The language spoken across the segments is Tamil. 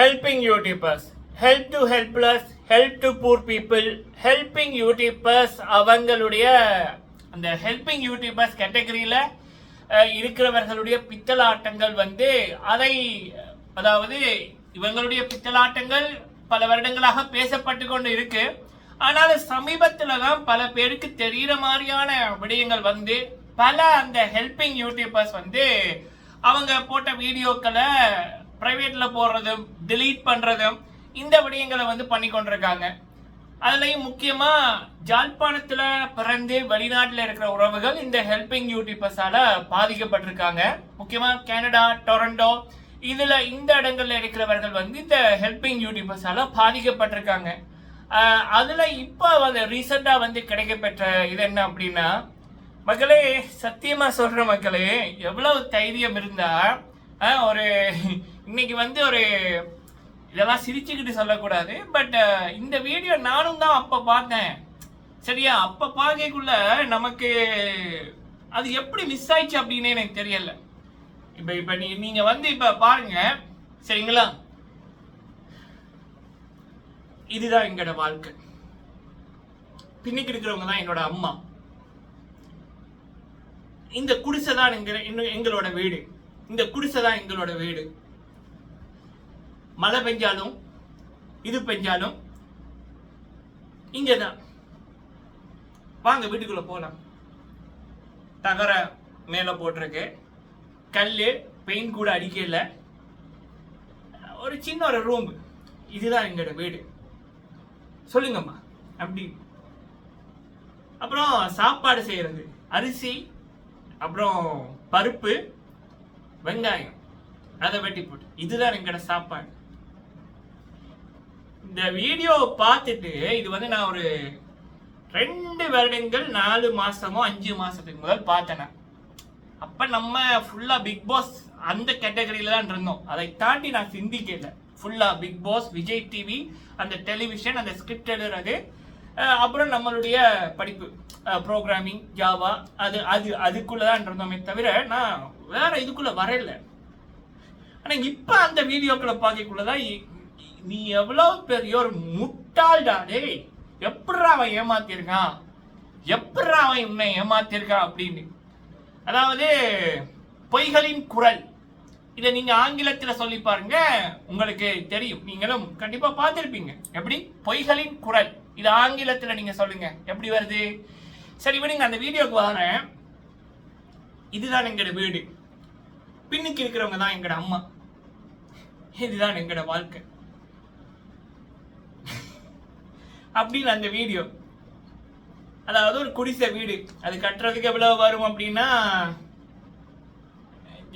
helping YouTubers, help to helpless, help to poor people, helping YouTubers அவங்களுடைய அந்த helping YouTubers கேட்டகரியில் இருக்கிறவர்களுடைய பித்தலாட்டங்கள் வந்து அதாவது இவங்களுடைய பித்தலாட்டங்கள் பல வருடங்களாக பேசப்பட்டு கொண்டு இருக்கு. ஆனால் சமீபத்தில் தான் பல பேருக்கு தெரிகிற மாதிரியான விடயங்கள் வந்து பல அந்த ஹெல்பிங் யூடியூபர்ஸ் வந்து அவங்க போட்ட வீடியோக்களை பிரைவேட்ல போடுறதும் டிலீட் பண்றதும் இந்த விடயங்களை வந்து பண்ணி கொண்டிருக்காங்க. அதுலயும் முக்கியமா ஜாழ்ப்பாணத்துல பிறந்து வெளிநாட்டுல இருக்கிற உறவுகள் இந்த ஹெல்பிங் யூடியூபர்ஸால பாதிக்கப்பட்டிருக்காங்க. முக்கியமா கனடா, டொரண்டோ இதுல இந்த இடங்கள்ல இருக்கிறவர்கள் வந்து இந்த ஹெல்பிங் யூடியூபர்ஸால பாதிக்கப்பட்டிருக்காங்க. அதுல இப்ப வந்து ரீசெண்டா வந்து கிடைக்கப்பெற்ற இது என்ன அப்படின்னா, மக்களே சத்தியமா சொல்ற மக்களே, எவ்வளவு தைரியம் இருந்தா ஒரு இன்னைக்கு வந்து ஒரு இதெல்லாம் சிரிச்சுக்கிட்டு சொல்லக்கூடாது, பட் இந்த வீடியோ நானும் தான் அப்ப பார்த்தேன். சரியா, அப்ப பார்க்கக்குள்ள நமக்கு அது எப்படி மிஸ் ஆயிடுச்சு அப்படின்னு எனக்கு தெரியல. இப்ப நீங்க வந்து இப்ப பாருங்க சரிங்களா, இதுதான் எங்களோட வாழ்க்கை. பின்னிக்கு இருக்கிறவங்க தான் என்னோட அம்மா. இந்த குடிசை தான் எங்களோட வீடு. இந்த குடிசை தான் எங்களோட வீடு. மழை பெஞ்சாலும் இது பெஞ்சாலும் இங்கதான். வாங்க வீட்டுக்குள்ள போலாம். தகர மேல போட்டிருக்கு, கல்லு, பெயிண்ட் கூட அடிக்கல, ஒரு சின்ன ஒரு ரூம். இதுதான் எங்களோட வீடு. சொல்லுங்கம்மா அப்படி. அப்புறம் சாப்பாடு செய்யறது, அரிசி, அப்புறம் பருப்பு, வெங்காயம், அதை வெட்டி போட்டு, இதுதான் எங்களோட சாப்பாடு. இந்த வீடியோ பார்த்துட்டு இது வந்து நான் ஒரு 2 வருடங்கள் 4 மாசமோ 5 மாசத்துக்கு முதல் பார்த்தேன். அப்ப நம்ம ஃபுல்லா பிக் பாஸ் அந்த கேட்டகரியில தான் இருந்தோம். அதை தாண்டி நான் சிந்திக்கல. ஃபுல்லா பிக் பாஸ், விஜய் டிவி, அந்த டெலிவிஷன், அந்த ஸ்கிரிப்ட் எழுதுறது, அப்புறம் நம்மளுடைய படிப்பு, ப்ரோக்ராமிங், ஜாவா, அதுக்குள்ளதான் இருந்தோமே தவிர நான் வேற இதுக்குள்ள வரல. ஆனா இப்ப அந்த வீடியோக்களை பார்க்கக்குள்ளதான் நீ எவ்வளவு பெரிய ஒரு முட்டாள்டா டேய், எப்படா அவன் ஏமாத்திருக்கான், எப்படா அவன் உன்னை ஏமாத்திருக்கான் அப்படின்னு. அதாவது பொய்களின் குரல், இதை நீங்க ஆங்கிலத்துல சொல்லி பாருங்க, உங்களுக்கு தெரியும். நீங்களும் கண்டிப்பா பார்த்திருப்பீங்க. எப்படி பொய்களின் குரல், இது ஆங்கிலத்துல நீங்க சொல்லுங்க எப்படி வருது. சரி விடுங்க, அந்த வீடியோக்கு வரேன். இதுதான் எங்களோட வீடு. பின்னுக்கு இருக்கிறவங்க தான் எங்களோட அம்மா. இதுதான் எங்களோட வாழ்க்கை அப்படின்னு அந்த வீடியோ. அதாவது ஒரு குடிசை வீடு, அது கட்டுறதுக்கு எவ்வளவு வரும் அப்படின்னா,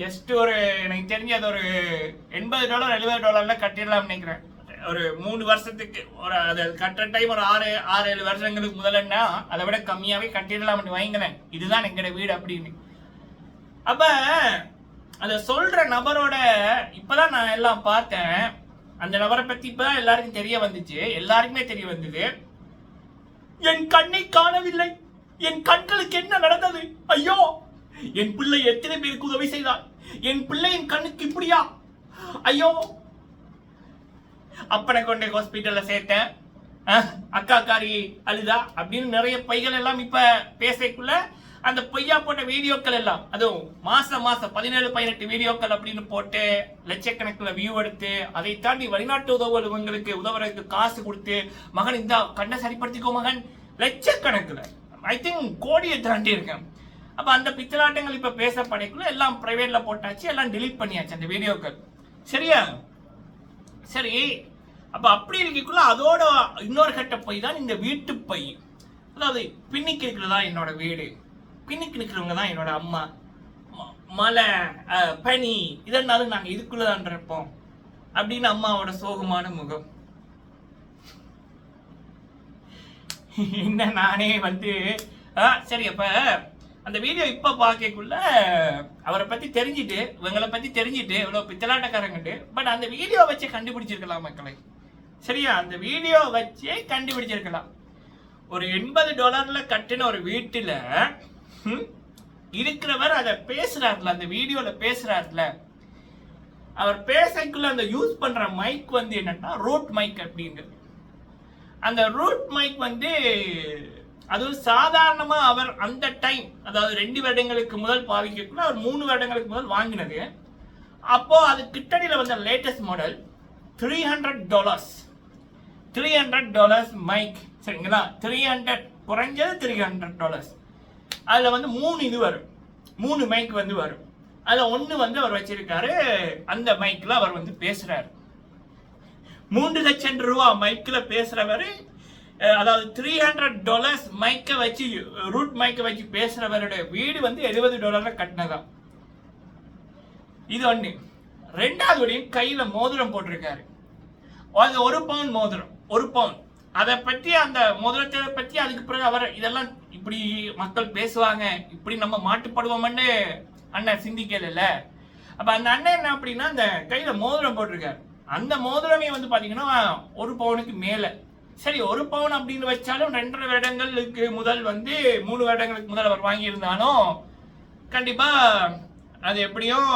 ஜஸ்ட் ஒரு எனக்கு தெரிஞ்சு அது ஒரு $80 $70 கட்டிடலாம் நினைக்கிறேன். ஒரு 3 வருஷத்துக்கு ஒரு அது கட்டுற டைம் ஒரு 6-7 வருஷங்களுக்கு முதலன்னா அதை விட கம்மியாவே கட்டிடலாம்னு வைங்களேன். இதுதான் எங்களோட வீடு அப்படின்னு. அப்ப அதை சொல்ற நபரோட இப்பதான் நான் எல்லாம் பார்த்தேன். அந்த நபரை பத்தி இப்பதான் எல்லாருக்கும் தெரிய வந்துச்சு, எல்லாருக்குமே தெரிய வந்தது. என் கண்ணை காணவில்லை, என் கண்களுக்கு என்ன நடந்தது, ஐயோ என் பிள்ளை எத்தனை பேருக்கு உதவி செய்தார், என் பிள்ளையின் கண்ணுக்கு இப்படியா, ஐயோ. அப்பனை கொண்டே ஹாஸ்பிட்டல்ல சேர்த்தேன், அக்காக்காரி அழுதா அப்படின்னு நிறைய பைகள் எல்லாம் இப்ப பேசக்குள்ள அந்த பொய்யா போட்ட வீடியோக்கள் எல்லாம், அதுவும் மாசம் 17-18 வீடியோக்கள் அப்படின்னு போட்டு லட்சக்கணக்கில் வியூ எடுத்து, அதை தாண்டி வெளிநாட்டு உதவுகளுக்கு உதவுறதுக்கு காசு கொடுத்து, மகன் இந்த கண்ணை சரிப்படுத்திக்கோ மகன், லட்சக்கணக்கில், ஐ திங்க் கோடியை தாண்டி இருக்கேன். அப்ப அந்த பித்தலாட்டங்கள் இப்ப பேசப்படைக்குள்ள எல்லாம் பிரைவேட்ல போட்டாச்சு, எல்லாம் டிலீட் பண்ணியாச்சு அந்த வீடியோக்கள். சரியா, சரி. அப்ப அப்படி இருக்கக்குள்ள அதோட இன்னொரு கட்ட பை தான் இந்த வீட்டு பை. அதாவது பின்னிக்கு இருக்கிறதா என்னோட வீடு, பின்னிக்கு நிற்கிறவங்க தான் என்னோட அம்மா. மழை, பனி இதனாலும் நாங்க இதுக்குள்ளதான் இருப்போம் அப்படின்னு அம்மாவோட சோகமான முகம். என்ன நானே வந்து சரி. அப்ப அந்த வீடியோ இப்ப பார்க்கக்குள்ள அவரை பத்தி தெரிஞ்சுட்டு, இவங்களை பத்தி தெரிஞ்சுட்டு இவ்வளவு பித்தலாட்டக்காரங்கட்டு, பட் அந்த வீடியோ வச்சே கண்டுபிடிச்சிருக்கலாம் மக்களை. சரியா, அந்த வீடியோ வச்சே கண்டுபிடிச்சிருக்கலாம். ஒரு $80 கட்டின ஒரு வீட்டுல இருக்கிறவர் அதை பேசுறாருல, அந்த வீடியோல பேசுறாருல, அவர் பேசக்குள்ள அந்த யூஸ் பண்ற மைக் வந்து என்னன்னா ரூட் மைக் அப்படிங்கிறது. அந்த ரூட் மைக் வந்து அது சாதாரணமா அவர் அந்த டைம், அதாவது 2 வருடங்களுக்கு முதல் பாவிக்கக்குள்ள அவர் 3 வருடங்களுக்கு முதல் வாங்கினது. அப்போ அது கிட்டடியில் வந்த லேட்டஸ்ட் மாடல் $300 மைக், சரிங்களா? 300 குறைஞ்சது $300. அதில் வந்து 3 இது வரும், 3 மைக் வந்து வரும். அதில் ஒன்று வந்து அவர் வச்சிருக்காரு. அந்த மைக்கில் அவர் வந்து பேசுறாரு. 3 லட்சம் ரூபா மைக்கில் பேசுறவர், அதாவது $300 மைக்கை வச்சு, ரூட் மைக்கை வச்சு பேசுறவருடைய வீடு வந்து $70 கட்டினதான். இது ஒன்று. 2வது கையில மோதிரம் போட்டிருக்காரு. அது 1 பவுன் மோதிரம், 1 பவுன். அதை பற்றி, அந்த மோதிரத்தை பற்றி அதுக்கு பிறகு அவர் இதெல்லாம் இப்படி மக்கள் பேசுவாங்க, இப்படி நம்ம மாட்டுப்படுவோம்னு அண்ணன் சிந்திக்கல. அப்ப அந்த அண்ணன் என்ன அப்படின்னா அந்த கையில மோதிரம் போட்டிருக்காரு. அந்த மோதிரமே வந்து பாத்தீங்கன்னா 1 பவுனுக்கு மேல. சரி, 1 பவுன் அப்படின்னு வச்சாலும் 2.5 வருடங்களுக்கு முதல் வந்து 3 வருடங்களுக்கு முதல் அவர் வாங்கியிருந்தாலும் கண்டிப்பா அது எப்படியும்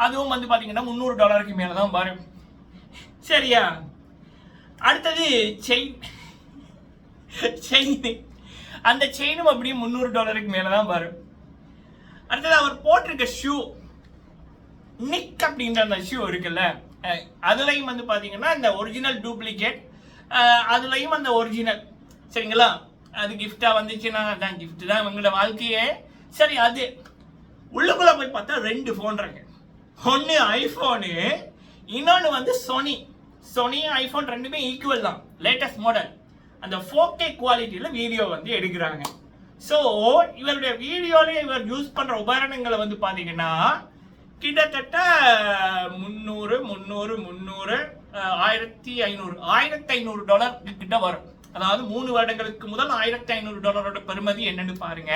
அதுவும் வந்து பாத்தீங்கன்னா $300 மேலதான் வரும். சரியா? அடுத்தது செயின். அந்த செயினும் அப்படியும் $300 மேலதான் வரும். அடுத்தது அவர் போட்டிருக்க ஷூ, நிக் அப்படின்ற அந்த ஷூ இருக்குல்ல, அதுலயும் வந்து பாத்தீங்கன்னா இந்த ஒரிஜினல் டூப்ளிகேட், அதுலயும் அந்த ஒரிஜினல், சரிங்களா? அது கிஃப்டா வந்துச்சுன்னா அதான் கிஃப்ட் தான் உங்களோட வாழ்க்கையே. சரி, அது உள்ளுக்குள்ள போய் பார்த்தா 2 ஃபோன் இருக்கு. ஒன்னு ஐபோனு, இன்னொன்னு வந்து சோனி ஐபோன் ரெண்டுமே ஈக்குவல் தான், லேட்டஸ்ட் மாடல். அந்த 4K குவாலிட்டியில வீடியோ வந்து எடுக்கிறாங்க. ஸோ இவருடைய வீடியோல இவர் யூஸ் பண்ற உபகரணங்களை வந்து பாத்தீங்கன்னா கிட்டத்தட்ட 300 $1,500 கிட்ட வரும். அதாவது 3 வருடங்களுக்கு முதல் $1,500 பெறுமதி என்னன்னு பாருங்க.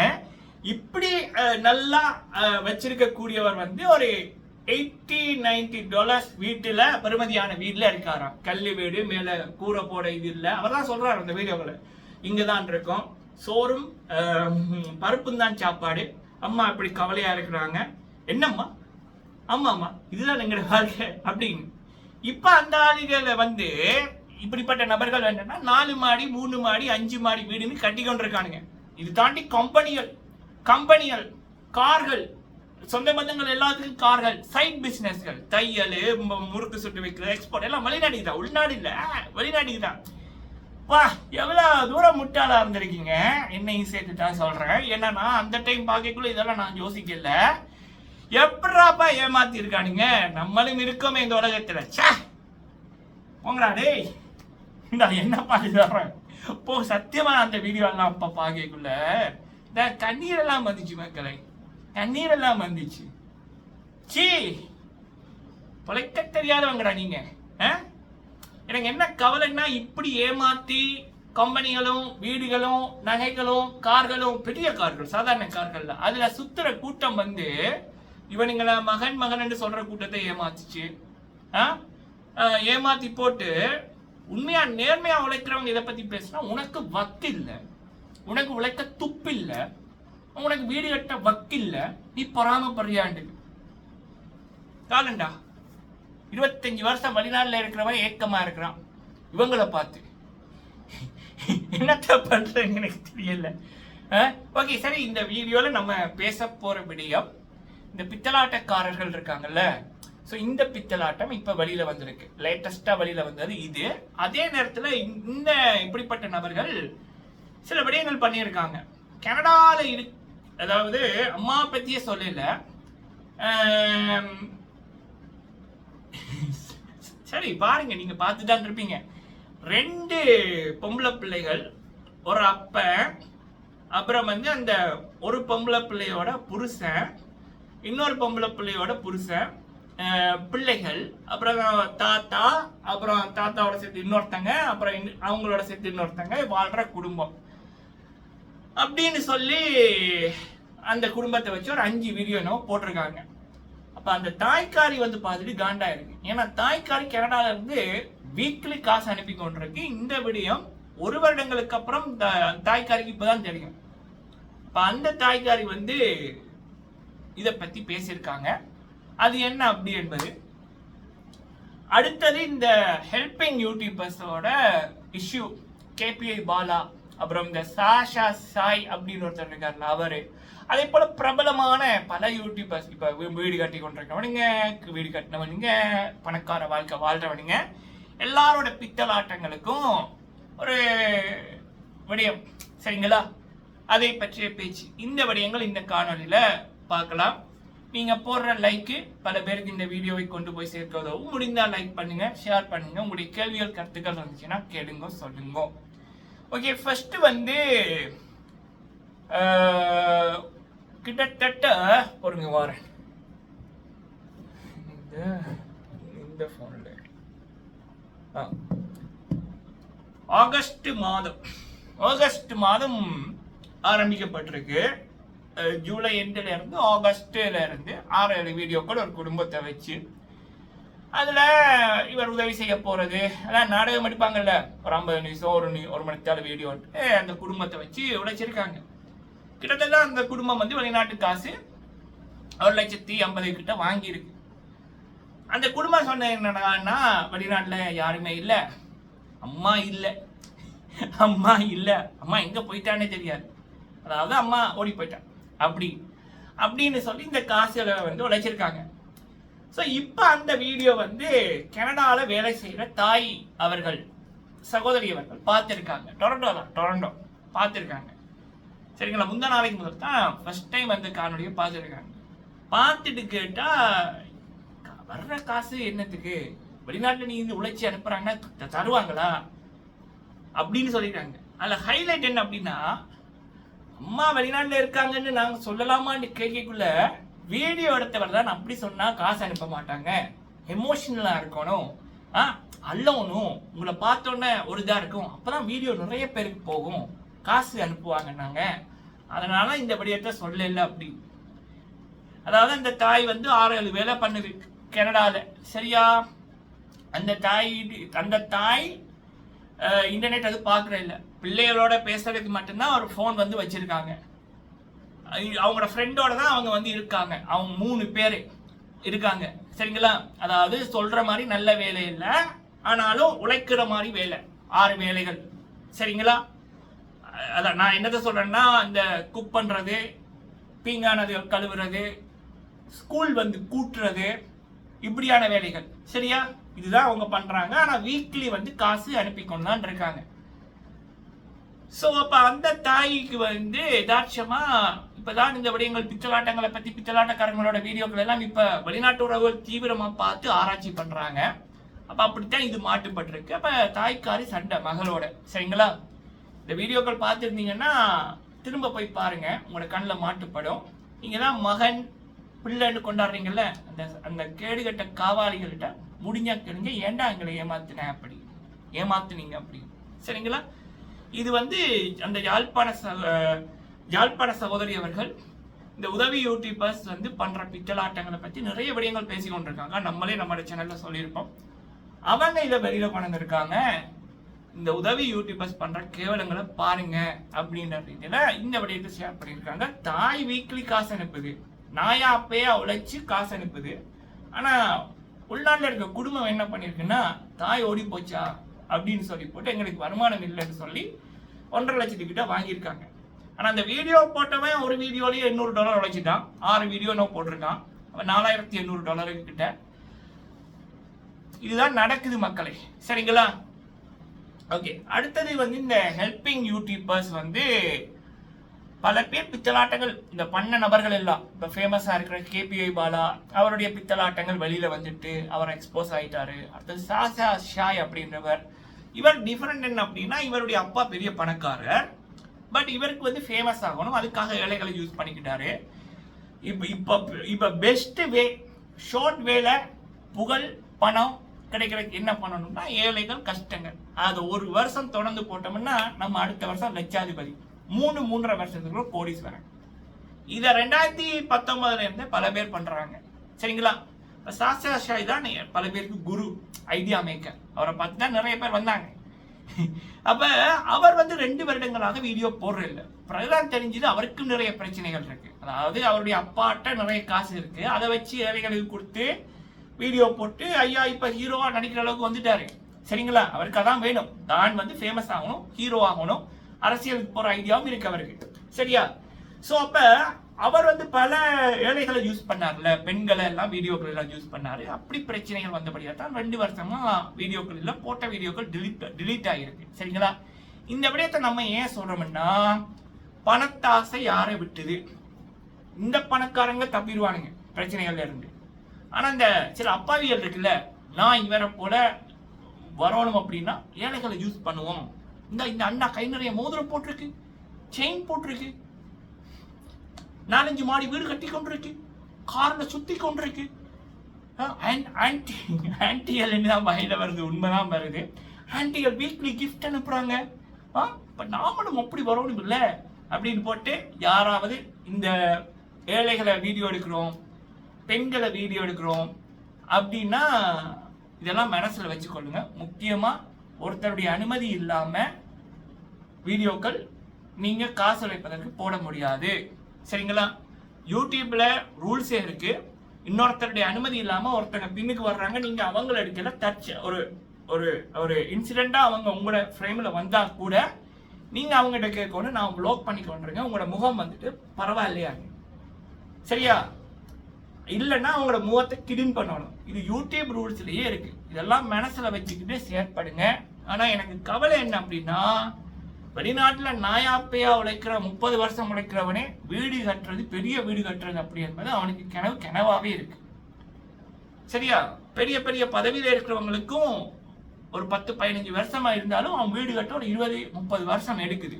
இப்படி நல்லா வச்சிருக்க கூடியவர் வந்து ஒரு $80-90 வீட்டுல பெருமதியான வீட்டுல இருக்காராம். கல்லு வீடு, மேல கூரை போட இது இல்ல. அவர் தான் சொல்றாரு அந்த வீடியோவில், இங்கதான் இருக்கும் சோறும் பருப்பும் தான் சாப்பாடு, அம்மா இப்படி கவலையா இருக்கிறாங்க. என்னம்மா? ஆமாம்மா, இதுதான் எங்களோட வாழ்க்கை அப்படின்னு. இப்ப அந்த ஆளுகளை வந்து இப்படிப்பட்ட நபர்கள் என்னன்னா 4 மாடி 3 மாடி 5 மாடி வீடுன்னு கட்டி கொண்டிருக்கானுங்க. இது தாண்டி கம்பெனிகள், கார்கள், சொந்த பந்தங்கள் எல்லாத்துக்கும் கார்கள், சைட் பிசினஸ்கள், தையல், முறுக்கு சுட்டு வைக்கிறது, எக்ஸ்போர்ட் எல்லாம் வெளிநாட்டுக்கு தான், உள்நாடு இல்ல, வெளிநாட்டுக்கு தான். வா, எவ்வளவு தூரம் முட்டாளா இருந்திருக்கீங்க. என்னையும் சேர்த்து தான் சொல்றேன். என்னன்னா அந்த டைம் பார்க்கக்குள்ள இதெல்லாம் நான் யோசிக்கல. எப்படாப்பா ஏமாத்தி இருக்கானுங்க. நம்மளும் இருக்கோமே இந்த உலகத்துல. போங்கடா டேய், நான் என்னப்பா சொல்றேன் போ. சத்தியமா அந்த வீடியோ எல்லாம் அப்ப பார்க்கக்குள்ள இந்த கண்ணீரெல்லாம் வந்துச்சு மக்களை, கண்ணீரெல்லாம் வந்துச்சு. சீ, பொழைக்க தெரியாதவங்கடா நீங்க. எனக்கு என்ன கவலைன்னா, இப்படி ஏமாத்தி கம்பெனிகளும் வீடுகளும் நகைகளும் கார்களும், பெரிய கார்கள், சாதாரண கார்கள்ல அதுல சுத்துற கூட்டம் வந்து இவனுங்களை மகன் சொல்ற கூட்டத்தை ஏமாத்துச்சு. ஏமாத்தி போட்டு உண்மையா நேர்மையா உழைக்கிறவங்க இதை பத்தி பேசினா உனக்கு வக்கு இல்லை, உனக்கு உழைக்க துப்பு இல்லை, உனக்கு வீடு கட்ட வக்கு இல்லை, நீ பொறாமப்படுறியாண்டு காலண்டா. 25 வருஷம் வெளிநாட்டில் இருக்கிறவன் ஏக்கமா இருக்கிறான். இவங்களை பார்த்து என்னத்த பண்றேன்னு எனக்கு தெரியல. ஓகே, சரி, இந்த வீடியோல நம்ம பேச போற விடயம் இந்த பித்தலாட்டக்காரர்கள் இருக்காங்கல்ல. ஸோ இந்த பித்தலாட்டம் இப்ப வெளியில வந்திருக்கு, லேட்டஸ்டா வெளியில வந்தது இது. அதே நேரத்துல இந்த இப்படிப்பட்ட நபர்கள் சில விடயங்கள் பண்ணியிருக்காங்க. கனடால அதாவது அம்மா பத்தியே சொல்லல. சரி பாருங்க, நீங்க பார்த்துதான் இருப்பீங்க. 2 பொம்பளை பிள்ளைகள், ஒரு அப்பன், அப்புறம் வந்து அந்த ஒரு பொம்பளை பிள்ளையோட புருஷன், இன்னொரு பொம்பளை பிள்ளையோட புருஷன், பிள்ளைகள், அப்புறம் தாத்தா, அப்புறம் தாத்தாவோட சேர்த்து இன்னொருத்தங்க, அப்புறம் அவங்களோட சேர்த்து இன்னொருத்தங்க வாழ்ற குடும்பம் அப்படின்னு சொல்லி அந்த குடும்பத்தை வச்சு ஒரு 5 வீடியோ போட்டிருக்காங்க. அப்ப அந்த தாய்க்காரி வந்து பார்த்துட்டு காண்டா இருக்கு. ஏன்னா தாய்க்காரி கனடால இருந்து வீக்லி காசு அனுப்பி கொண்டிருக்கு. இந்த விடயம் 1 வருடங்களுக்கு அப்புறம் தாய்க்காரிக்கு இப்பதான் தெரியும். அப்ப அந்த தாய்க்காரி வந்து இதை பத்தி பேசியிருக்காங்க. அது என்ன அப்படி என்பது. அடுத்தது இந்த ஹெல்பிங் யூடியூபர்ஸோட இஷ்யூ. கேபிஐ பாலா, அப்புறம் இந்த சாஷா சாய் அப்படின்னு ஒருத்தர் இருக்காருல்ல அவரு, அதே போல பிரபலமான பல யூடியூபர்ஸ், இப்ப வீடு கட்டி கொண்டிருக்கவனுங்க, வீடு கட்டினவனுங்க, பணக்கார வாழ்க்கை வாழ்றவனுங்க, எல்லாரோட பித்தலாட்டங்களுக்கும் ஒரு விடயம். சரிங்களா? அதை பற்றிய பேச்சு. இந்த விடயங்கள் இந்த காணொலியில பார்க்கலாம். நீங்க போடுற லைக்கு பல பேருக்கு இந்த வீடியோவை கொண்டு போய் சேர்க்க உதவும். முடிந்தா லைக் பண்ணுங்க, ஷேர் பண்ணுங்க. உங்களுடைய கேள்விகள் கருத்துக்கள் இருந்துச்சுன்னா கேளுங்க, சொல்லுங்க. ஓகே, ஃபர்ஸ்ட் வந்து கிட்டத்தட்ட பொறுங்க வாரேன். இந்த போன்ல ஆகஸ்ட் மாதம் ஆரம்பிக்கப்பட்டிருக்கு. ஜூலை எண்டில் இருந்து ஆகஸ்ட்ல இருந்து 6-7 வீடியோக்கள் ஒரு குடும்பத்தை வச்சு அதுல இவர் உதவி செய்ய போறது, அதான் நாடகம் எடுப்பாங்கல்ல, ஒரு 50 நிமிஷம் ஒரு மணித்தால வீடியோ அந்த குடும்பத்தை வச்சு உழைச்சிருக்காங்க. கிட்டத்தட்ட அந்த குடும்பம் வந்து வெளிநாட்டு காசு 1,50,000 கிட்ட வாங்கியிருக்கு. அந்த குடும்பம் சொன்ன என்னன்னா, வெளிநாட்டுல யாருமே இல்லை, அம்மா எங்க போயிட்டானே தெரியாது, அதாவது அம்மா ஓடி போயிட்டான் அப்படின்னு சொல்லி இந்த காசுகளை வந்து உழைச்சிருக்காங்க. ஸோ இப்போ அந்த வீடியோ வந்து கனடாவில் வேலை செய்கிற தாய் அவர்கள், சகோதரி அவர்கள் பார்த்துருக்காங்க. டொரண்டோ பார்த்துருக்காங்க. சரிங்களா? முந்தா நாளைக்கு முதல் தான் ஃபர்ஸ்ட் டைம் அந்த காணொலியை பார்த்துருக்காங்க. பார்த்துட்டு கேட்டால், வர்ற காசு என்னத்துக்கு, வெளிநாட்டில் நீ இந்த உழைச்சி அனுப்புறாங்கன்னா தருவாங்களா அப்படின்னு சொல்லிடுறாங்க. அதில் ஹைலைட் என்ன அப்படின்னா, அம்மா வெளிநாட்டில் இருக்காங்கன்னு நாங்கள் சொல்லலாமான்னு கேட்கக்குள்ள வீடியோ எடுத்தவர் தான் அப்படி சொன்னா காசு அனுப்ப மாட்டாங்க, எமோஷனலா இருக்கணும், அல்லவனும் உங்களை பார்த்தோன்னே ஒரு இதா இருக்கும், அப்பதான் வீடியோ நிறைய பேருக்கு போகும், காசு அனுப்புவாங்கன்னாங்க, அதனால இந்த விடயத்தை சொல்லல அப்படி. அதாவது அந்த தாய் வந்து 6-7 வேலை பண்ணுது கனடால. சரியா? அந்த தாய் இன்டர்நெட் அது பார்க்குற இல்லை, பிள்ளைகளோட பேசுறதுக்கு மட்டும்தான் ஒரு ஃபோன் வந்து வச்சிருக்காங்க. அவங்களோட ஃப்ரெண்டோட தான் அவங்க வந்து இருக்காங்க. அவங்க 3 பேர் இருக்காங்க. சரிங்களா? அதாவது சொல்ற மாதிரி நல்ல வேலை இல்லை, ஆனாலும் உழைக்கிற மாதிரி வேலை, 6 வேலைகள். சரிங்களா? அதான் நான் என்னதை சொல்றேன்னா, இந்த குக் பண்றது, பீங்கானது கழுவுறது, ஸ்கூல் வந்து கூட்டுறது, இப்படியான வேலைகள். சரியா? இதுதான் அவங்க பண்றாங்க. ஆனா வீக்லி வந்து காசு அனுப்பிக்கொண்டு இருக்காங்க. ஸோ அப்ப அந்த தாய்க்கு வந்து யதார்த்தமா இப்பதான் இந்த விடயங்கள், பித்தலாட்டங்களை பத்தி, பித்தலாட்டக்காரங்களோட வீடியோக்கள் எல்லாம் இப்ப வெளிநாட்டு உறவுகள் தீவிரமா பார்த்து ஆராய்ச்சி பண்றாங்க. அப்ப அப்படித்தான் இது மாட்டுப்பட்டிருக்கு. அப்ப தாய்க்காரி சண்டை மகளோட. சரிங்களா? இந்த வீடியோக்கள் பார்த்துருந்தீங்கன்னா திரும்ப போய் பாருங்க, உங்களோட கண்ணில் மாட்டுப்படும். நீங்க தான் மகன் பிள்ளைன்னு கொண்டாடுறீங்கல்ல, அந்த கேடுகட்ட காவாளிகள்கிட்ட முடிஞ்சா கேளுங்க, ஏன்டா எங்களை ஏமாத்துனீங்க அப்படி. சரிங்களா? இது வந்து அந்த யாழ்ப்பாண சகோதரி அவர்கள் இந்த உதவி யூடியூபர்ஸ் வந்து பண்ற பித்தலாட்டங்களை பத்தி நிறைய விடயங்கள் பேசி கொண்டிருக்காங்க. நம்மளே நம்மளோட சேனல்ல சொல்லியிருப்போம். அவங்க இதை வெளியில கொண்டு இருக்காங்க, இந்த உதவி யூடியூபர்ஸ் பண்ற கேவலங்களை பாருங்க அப்படின்ற ரீதியில இந்த விடயத்தை ஷேர் பண்ணியிருக்காங்க. தாய் வீக்லி காசு அனுப்புது, நாயா அப்பையா உழைச்சு காசு அனுப்புது. ஆனா உள்நாட்டில் இருக்க குடும்பம் என்ன பண்ணிருக்குன்னா, தாய் ஓடி போச்சா அப்படின்னு சொல்லி போட்டு எங்களுக்கு வருமானம் இல்லைன்னு சொல்லி $1,50,000 கிட்ட வாங்கியிருக்காங்க. ஆனா அந்த வீடியோ போட்டவன் ஒரு வீடியோலயே $800 உழைச்சிட்டான். 6 வீடியோ நான் போட்டிருக்கான், $4,800 கிட்ட. இதுதான் நடக்குது மக்களே. சரிங்களா? ஓகே, அடுத்தது வந்து இந்த ஹெல்பிங் யூடியூபர்ஸ் வந்து பல பேர் பித்தலாட்டங்கள் இந்த பண்ண நபர்கள் எல்லாம், இப்போ ஃபேமஸாக இருக்கிற கேபிஐ பாலா, அவருடைய பித்தலாட்டங்கள் வெளியில வந்துட்டு அவர் எக்ஸ்போஸ் ஆயிட்டாரு. அடுத்தது சாஷா ஷாய் அப்படின்றவர், இவர் டிஃபரெண்ட் என்ன அப்படின்னா, இவருடைய அப்பா பெரிய பணக்காரர், பட் இவருக்கு வந்து ஃபேமஸ் ஆகணும், அதுக்காக ஏழைகளை யூஸ் பண்ணிக்கிட்டாரு. இப்போ பெஸ்ட் வே, ஷார்ட் வேல புகழ் பணம் கிடைக்கிறதுக்கு என்ன பண்ணணும்னா, ஏழைகள் கஷ்டங்கள் அது 1 வருஷம் தொடர்ந்து போட்டோம்னா நம்ம அடுத்த வருஷம் லட்சாதிபதி, 3-3.5 வருஷத்துக்குள்ள கோடீஸ்வரன். இதை 2019 இருந்து பல பேர் பண்றாங்க. சரிங்களா? சாஷா ஷாய் தான் பல பேருக்கு குரு, ஐடியா மேக்கர். அவரை பார்த்து தான் நிறைய பேர் வந்தாங்க. அப்ப அவர் வந்து 2 வருடங்களாக வீடியோ போடுற இல்லை. பிரதான் தெரிஞ்சது அவருக்கும் நிறைய பிரச்சனைகள் இருக்கு. அதாவது அவருடைய அப்பாட்ட நிறைய காசு இருக்கு, அதை வச்சு ஏழைகளுக்கு கொடுத்து வீடியோ போட்டு ஐயா இப்ப ஹீரோவா நடிக்கிற அளவுக்கு வந்துட்டாரு. சரிங்களா? அவருக்கு அதான் வேணும், தான் வந்து ஃபேமஸ் ஆகணும், ஹீரோ ஆகணும், அரசியலுக்கு போற ஐடியாவும் இருக்கு அவருக்கு. சரியா? சோ அப்ப அவர் வந்து பல ஏழைகளை யூஸ் பண்ணார்ல, பெண்களை எல்லாம் வீடியோக்கள் எல்லாம் யூஸ் பண்ணாரு. அப்படி பிரச்சனைகள் வந்தபடியா தான் 2 வருஷமா வீடியோக்கள் இல்ல, போட்ட வீடியோக்கள் டிலீட் ஆகிருக்கு. சரிங்களா? இந்த விடயத்தை நம்ம ஏன் சொல்றோம்னா, பணத்தாசை யாரை விட்டுது? இந்த பணக்காரங்க தப்பிடுவானுங்க பிரச்சனைகள்ல இருந்து. ஆனா இந்த சில அப்பாவிகள் இருக்குல்ல, நான் இவரை போல வரணும் அப்படின்னா ஏழைகளை யூஸ் பண்ணுவோம். இந்த அண்ணா கை நிறைய மோதிரம் போட்டிருக்கு, செயின் போட்டிருக்கு, 4-5 மாடி வீடு கட்டி கொண்டிருக்கு, கார்ல சுத்தி கொண்டிருக்கு, ஆன்டிகள் என்னதான் வகையில வருது, உண்மைதான் வருது. ஆன்டிகள் வீக்லி கிஃப்ட் அனுப்புறாங்க. இப்ப நாமளும் அப்படி வரணும் இல்ல அப்படின்னு போட்டு யாராவது இந்த ஏழைகளை வீடியோ எடுக்கிறோம், பெண்களை வீடியோ எடுக்கிறோம் அப்படின்னா இதெல்லாம் மனசுல வச்சுக்கொள்ளுங்க. முக்கியமா ஒருத்தருடைய அனுமதி இல்லாம வீடியோக்கள் நீங்க காசு உழைப்பதற்கு போட முடியாது. சரிங்களா? யூடியூப்ல ரூல்ஸே இருக்கு. இன்னொருத்தருடைய அனுமதி இல்லாம ஒருத்தங்க பின்னுக்கு வர்றாங்க, நீங்க அவங்கள எடுக்கல, தச்சு ஒரு ஒரு ஒரு இன்சிடென்ட்டா அவங்க உங்களோட ஃப்ரேம்ல வந்தா கூட நீங்க அவங்ககிட்ட கேட்கணும், நான் ப்ளாக் பண்ணி கொண்டுருங்க, உங்களோட முகம் வந்துட்டு பரவாயில்லையா. சரியா? இல்லைன்னா அவங்களோட முகத்தை கிளீன் பண்ணணும். இது யூடியூப் ரூல்ஸ்லயே இருக்கு. இதெல்லாம் மனசுல வச்சுக்கிட்டு செயற்படுங்க. ஆனா எனக்கு கவலை என்ன அப்படின்னா, வெளிநாட்டுல நாயாப்பையா உழைக்கிற 30 வருஷம் உழைக்கிறவனே வீடு கட்டுறது, பெரிய வீடு கட்டுறது அப்படி என்பது அவனுக்கு கனவாவே இருக்கு. சரியா? பெரிய பெரிய பதவியில இருக்கிறவங்களுக்கும் ஒரு 10-15 வருஷமா இருந்தாலும் அவன் வீடு கட்ட ஒரு 20-30 வருஷம் எடுக்குது.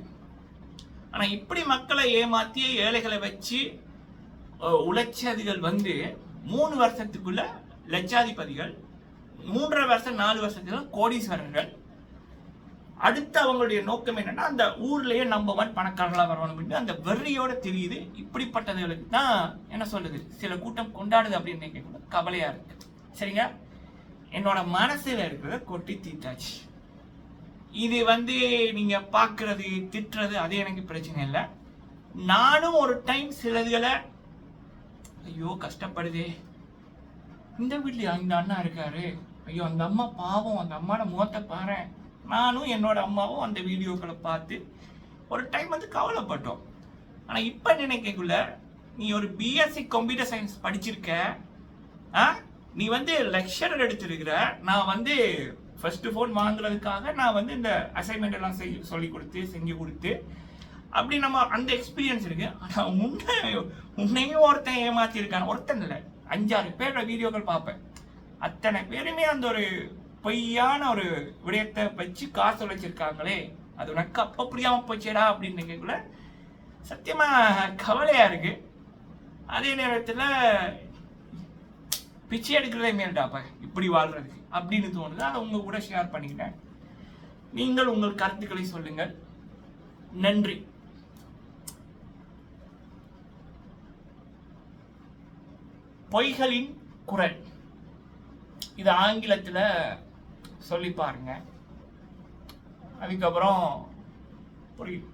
ஆனா இப்படி மக்களை ஏமாத்தி ஏழைகளை வச்சு உழைச்சதிகள் வந்து 3 வருஷத்துக்குள்ள லட்சாதிபதிகள், 3.5 வருஷம் 4 வருஷத்துல கோடீஸ்வரர்கள். அடுத்து அவங்களுடைய நோக்கம் என்னன்னா, அந்த ஊர்லயே நம்பர் 1 பணக்காரர்களா வரணும். அந்த வெறியோட தெரியுது. இப்படிப்பட்டதுகளுக்கு தான் என்ன சொல்லுது, சில கூட்டம் கொண்டாடுது அப்படின்னு நினைக்க கவலையா இருக்கு. சரிங்க? என்னோட மனசுல இருக்கிறத கொட்டி தீட்டாச்சு. இது வந்து நீங்க பாக்குறது, திட்டுறது, அது எனக்கு பிரச்சனை இல்லை. நானும் ஒரு டைம் சிலதுகளை ஐயோ கஷ்டப்படுதே, இந்த வீட்லயா இந்த அண்ணா இருக்காரு, ஐயோ அந்த அம்மா பாவம், அந்த அம்மாவோட முகத்தை பாரு. நானும் என்னோட அம்மாவும் அந்த வீடியோக்களை பார்த்து ஒரு டைம் வந்து கவலைப்பட்டோம். ஆனா இப்ப நினைக்கக்குள்ள, நீ ஒரு பிஎஸ்சி கம்ப்யூட்டர் சயின்ஸ் படிச்சிருக்க, நீ வந்து லெக்சரர் எடுத்திருக்கிற, நான் வந்து ஃபர்ஸ்ட் ஃபோன் வாங்குறதுக்காக நான் வந்து இந்த அசைன்மெண்ட் எல்லாம் சொல்லி கொடுத்து செஞ்சு கொடுத்து அப்படி நம்ம அந்த எக்ஸ்பீரியன்ஸ் இருக்கு. ஆனா உன்னையும் ஒருத்தன் ஏமாத்தி இருக்கான். ஒருத்தன் இல்லை, 5-6 பேரோட வீடியோக்கள் பார்ப்பேன். அத்தனை பேருமே அந்த ஒரு பொய்யான ஒரு விடயத்தை வச்சு காசு உழைச்சிருக்காங்களே, அது உனக்கு அப்ப புரியாம போச்சேடா அப்படின்னு நினைக்கக்குள்ள சத்தியமா கவலையா இருக்கு. அதே நேரத்துல பிச்சை எடுக்கிறதே மேல்டாப்பா இப்படி வாழ்றதுக்கு அப்படின்னு தோணுது. அதை உங்க கூட ஷேர் பண்ணிக்கிட்டேன். நீங்கள் உங்கள் கருத்துக்களை சொல்லுங்கள். நன்றி. பொய்களின் குரல், இது ஆங்கிலத்துல சொல்லி பாருங்க, அதுக்கப்புறம் புரியும்.